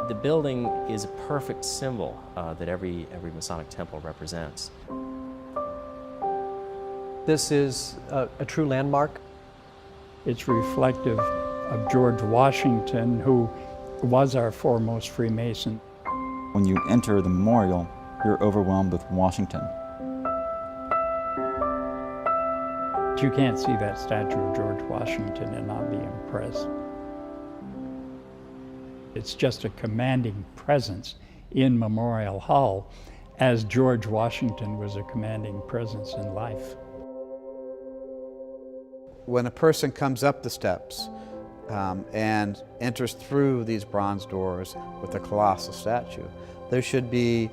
The building is a perfect symbol that every Masonic temple represents. This is a true landmark. It's reflective of George Washington, who was our foremost Freemason. When you enter the memorial, you're overwhelmed with Washington. You can't see that statue of George Washington and not be impressed. It's just a commanding presence in Memorial Hall, as George Washington was a commanding presence in life. When a person comes up the steps and enters through these bronze doors with a colossal statue, there should be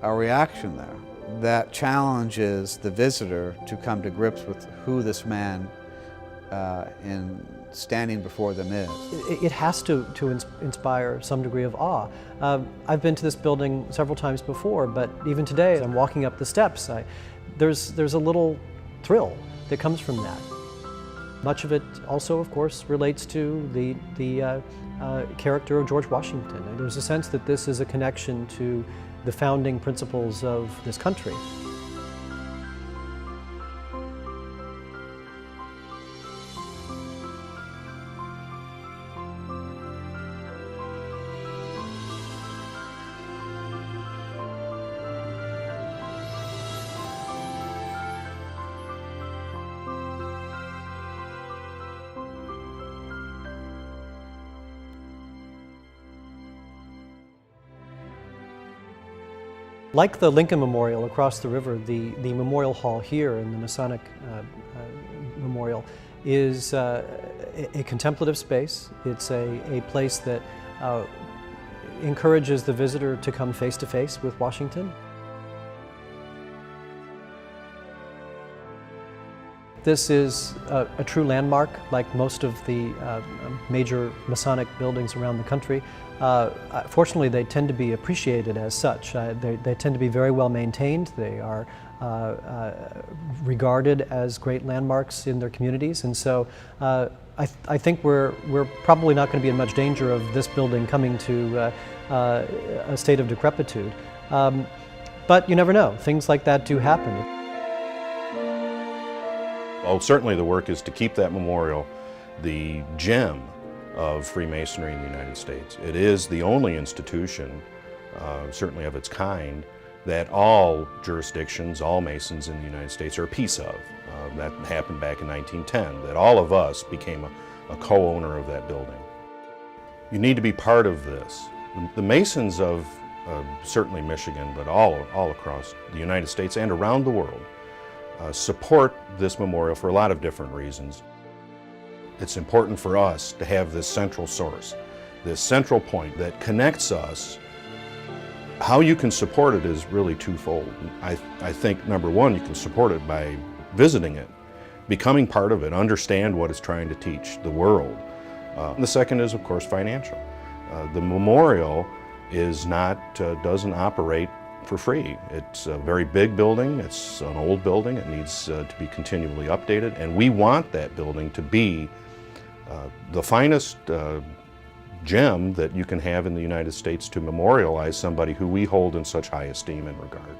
a reaction there that challenges the visitor to come to grips with who this man in standing before them is. It has to inspire some degree of awe. I've been to this building several times before, but even today, as I'm walking up the steps, there's a little thrill that comes from that. Much of it also, of course, relates to the character of George Washington. And there's a sense that this is a connection to the founding principles of this country. Like the Lincoln Memorial across the river, the Memorial Hall here in the Masonic Memorial is a contemplative space. It's a place that encourages the visitor to come face to face with Washington. This is a true landmark, like most of the major Masonic buildings around the country. Fortunately, they tend to be appreciated as such. They tend to be very well maintained. They are regarded as great landmarks in their communities, and so I think we're probably not going to be in much danger of this building coming to a state of decrepitude. But you never know. Things like that do happen. Well, certainly the work is to keep that memorial the gem of Freemasonry in the United States. It is the only institution, certainly of its kind, that all jurisdictions, all Masons in the United States are a piece of. That happened back in 1910, that all of us became a co-owner of that building. You need to be part of this. The Masons of certainly Michigan, but all across the United States and around the world, support this memorial for a lot of different reasons. It's important for us to have this central source, this central point that connects us. How you can support it is really twofold. I think, number one, you can support it by visiting it, becoming part of it, understand what it's trying to teach the world. And the second is, of course, financial. The memorial is not, doesn't operate for free. It's a very big building, it's an old building, it needs to be continually updated, and we want that building to be the finest gem that you can have in the United States to memorialize somebody who we hold in such high esteem and regard.